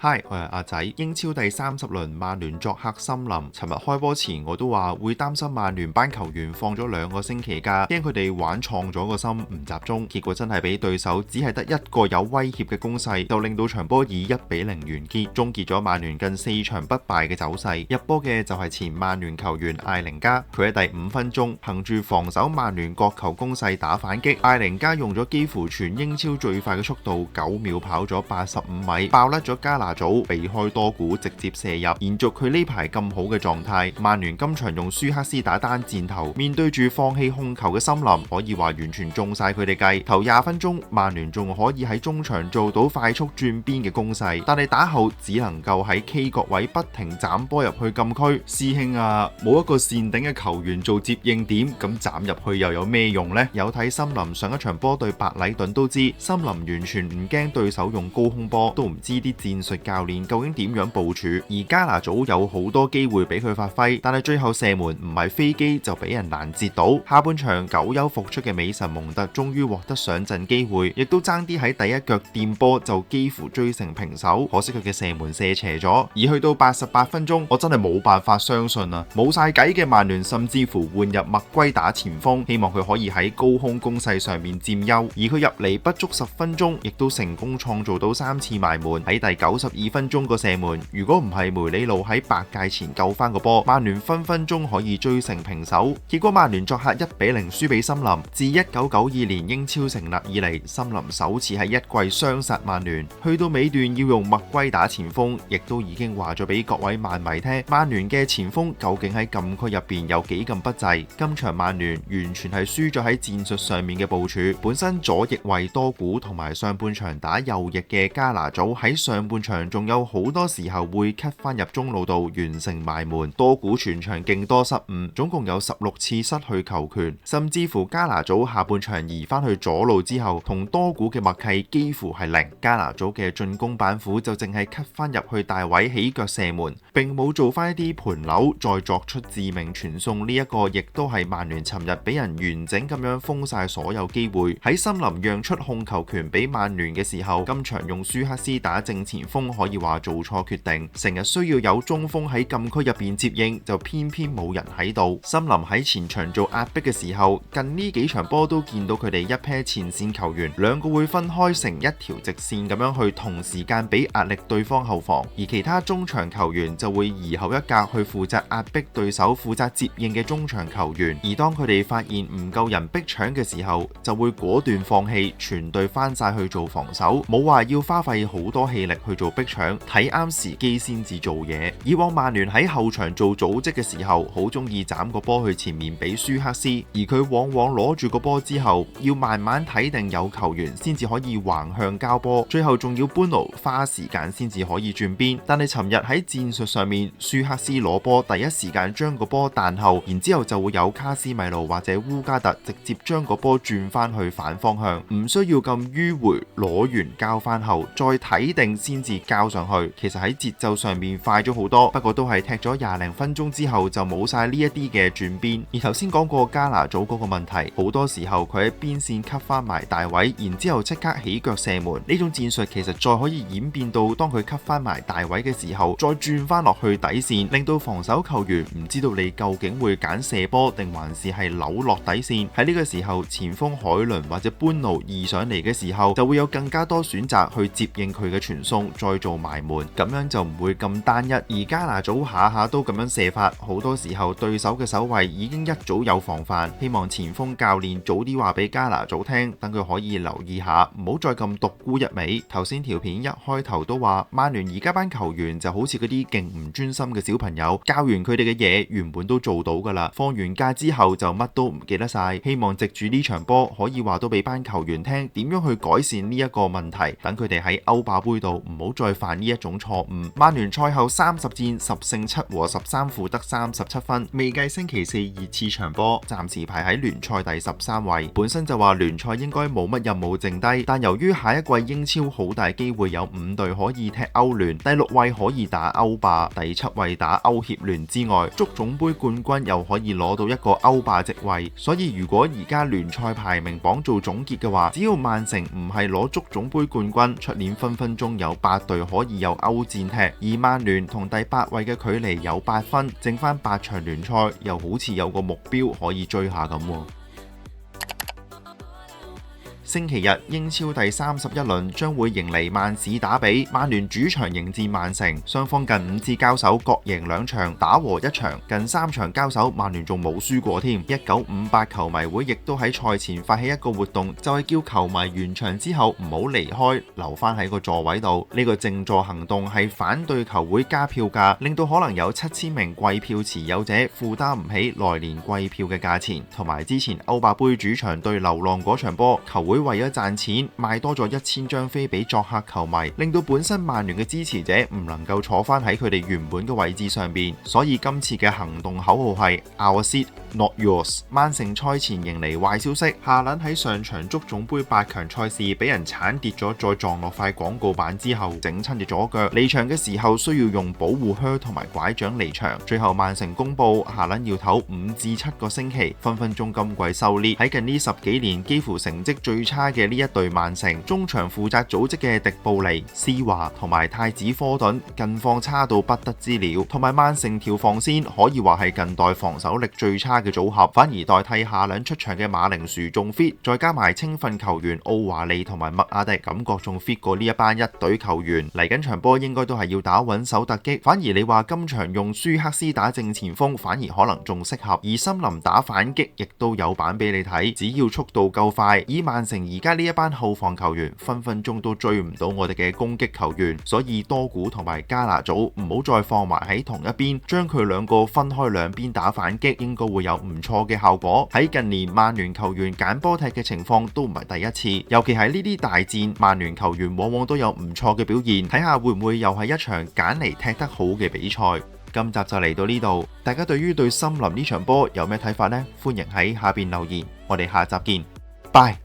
Hi，我係阿仔。英超第30輪，曼聯作客森林。尋日開波前我都話會擔心曼聯班球員放咗2個星期假，驚佢哋玩創咗個心唔集中。結果真係俾對手只係得一個有威脅嘅攻勢，就令到場波以1-0完結，終結咗曼聯近4場不敗嘅走勢。入波嘅就係前曼聯球員艾靈加，佢喺第5分鐘憑住防守曼聯角球攻勢打反擊，艾靈加用咗幾乎全英超最快嘅速度，9秒跑咗85米，爆甩咗加拿祖，避開多古直接射入，延續佢呢排咁好嘅狀態。曼聯今場用舒克斯打單箭頭，面對住放棄控球嘅森林，可以話完全中晒佢哋計。頭20分鐘，曼聯仲可以喺中場做到快速轉邊嘅攻勢，但係打後只能夠喺 K 角位不停斬波入去禁區。師兄啊，冇一個擅頂嘅球員做接應點，咁斬入去又有咩用呢？有睇森林上一場波對白禮頓都知，森林完全唔驚對手用高空波，都唔知啲戰術教練究竟點樣部署。而加拿祖有好多機會俾佢發揮，但係最後射門唔係飛機就俾人攔截到。下半場久休復出嘅美神蒙特終於獲得上陣機會，亦都爭啲喺第一腳掂波就幾乎追成平手，可惜佢嘅射門射斜咗。而去到88分鐘，我真係冇辦法相信啊！冇晒計嘅曼聯甚至乎換入麥圭打前鋒，希望佢可以喺高空攻勢上面佔優。而佢入嚟不足10分鐘，亦都成功創造到3次埋門。喺第92分鐘個射門，如果唔係梅里路喺白界前救翻個波，曼聯分分鐘可以追成平手。結果曼聯作客1-0輸俾森林。自1992年英超成立以嚟，森林首次喺一季雙殺曼聯。去到尾段要用麥圭打前鋒，亦都已經話咗俾各位曼迷聽，曼聯嘅前鋒究竟喺禁區入邊有幾咁不濟。今場曼聯完全係輸咗喺戰術上面嘅部署。本身左翼衛多古同埋上半場打右翼嘅加拿祖喺上半場仲有好多時候會 cut 翻入中路度完成埋門。多古全場勁多失誤，總共有16次失去球權，甚至乎加拿祖下半場移翻去左路之後，同多古嘅默契幾乎係零。加拿祖嘅進攻板斧就淨係 cut 翻入去大位起腳射門，並冇做翻一啲盤扭再作出致命傳送。呢一個亦都係曼聯尋日俾人完整咁樣封晒所有機會。喺森林讓出控球權俾曼聯嘅時候，今場用舒克斯打正前鋒可以話做錯決定，成日需要有中鋒喺禁區入邊接應，就偏偏冇人喺度。森林喺前場做壓迫嘅時候，近呢幾場波都見到佢哋一 pair 前線球員2個會分開成一條直線咁樣去同時間俾壓力對方後防，而其他中場球員就會移後一格去負責壓迫對手負責接應嘅中場球員。而當佢哋發現唔夠人逼搶嘅時候，就會果斷放棄，全隊翻晒去做防守，冇話要花費好多氣力去做逼搶，睇啱時機先至做嘢。以往曼聯喺後場做組織嘅時候，好中意斬個波去前面俾舒克斯，而佢往往攞住個波之後，要慢慢睇定有球員先至可以橫向交波，最後仲要搬路花時間先至可以轉邊。但係尋日喺戰術上面，舒克斯攞波第一時間將個波彈後，然之後就會有卡斯米路或者烏加特直接將個波轉翻去反方向，唔需要咁迂迴，攞完交翻後再睇定先至交上去。其實喺節奏上面快咗好多，不過都係踢咗20零分鐘之後就冇晒呢一啲嘅轉邊。而頭先講過加拿祖嗰個問題，好多時候佢喺邊線吸翻埋大位，然之後即刻起腳射門。呢種戰術其實再可以演變到當佢吸翻埋大位嘅時候，再轉翻落去底線，令到防守球員唔知道你究竟會揀射波定還是係扭落底線。喺呢個時候，前鋒海倫或者班奴移上嚟嘅時候，就會有更加多選擇去接應佢嘅傳送，再做埋門，咁樣就唔會咁單一。而加拿祖下下都咁樣射法，好多時候對手嘅守衛已經一早有防範。希望前鋒教練早啲話俾加拿祖聽，等佢可以留意下，唔好再咁獨沽一味。頭先條片一開頭都話，曼聯而家班球員就好似嗰啲勁唔專心嘅小朋友，教完佢哋嘅嘢原本都做到噶啦，放完假之後就乜都唔記得晒。希望藉住呢場波可以話到俾班球員聽點樣去改善呢一個問題，等佢哋喺歐霸杯度唔好再犯呢一種錯誤。曼聯賽後30戰10勝7和13負得37分，未計星期4熱刺場波，暫時排喺聯賽第13位。本身就話聯賽應該冇乜任務剩低，但由於下一季英超好大機會有5隊可以踢歐聯，第6位可以打歐霸，第7位打歐協聯之外，足總杯冠軍又可以攞到一個歐霸席位。所以如果而家聯賽排名榜做總結嘅話，只要曼城唔係攞足總杯冠軍，出年分分鐘有8隊隊可以有歐戰踢，而曼聯同第8位嘅距離有8分，剩翻8場聯賽，又好似有個目標可以追下咁。星期日英超第31輪將會迎嚟曼市打比，曼聯主場迎戰曼城，雙方近5次交手各贏2場，打和1場，近3場交手曼聯仲冇輸過添。1958球迷會亦都喺賽前發起一個活動，就係叫球迷完場之後唔好離開，留翻喺個座位度。呢個靜坐行動係反對球會加票價，令到可能有7000名季票持有者負擔唔起來年季票嘅價錢。同埋之前歐霸杯主場對流浪嗰場波，球會為咗賺錢賣多咗1000張飛俾作客球迷，令到本身曼聯嘅支持者唔能夠坐翻喺佢哋原本嘅位置上邊，所以今次嘅行動口號係 Our seat not yours。曼城賽前迎嚟壞消息，夏蘭喺上場足總杯8強賽事俾人鏟跌咗，再撞落塊廣告板之後整親隻左腳，離場嘅時候需要用保護靴同埋拐杖離場。最後曼城公布夏蘭要唞5至7個星期，分分鐘今季收列。喺近呢10幾年幾乎成績最差嘅呢一隊曼城，中場負責組織嘅迪布尼、施華同埋太子科頓近況差到不得之了，同埋曼城條防線可以話係近代防守力最差嘅組合，反而代替夏蘭出場嘅馬鈴薯仲 fit， 再加埋青訓球員奧華利同埋麥亞迪，感覺仲 fit 過呢一班一隊球員。嚟緊場波應該都係要打穩手突擊，反而你話今場用舒克斯打正前鋒，反而可能仲適合，而森林打反擊亦都有版俾你睇，只要速度夠快，以曼城而家呢一班後防球員分分鐘都追唔到我哋嘅攻擊球員，所以多古同埋加拿祖唔好再放埋喺同一邊，將佢兩個分開兩邊打反擊，應該會有唔錯嘅效果。喺近年曼聯球員揀波踢嘅情況都唔係第一次，尤其係呢啲大戰，曼聯球員往往都有唔錯嘅表現，睇下會唔會又係一場揀嚟踢得好嘅比賽。今集就嚟到呢度，大家對於對森林呢場波有咩睇法呢？歡迎喺下邊留言，我哋下集見，拜。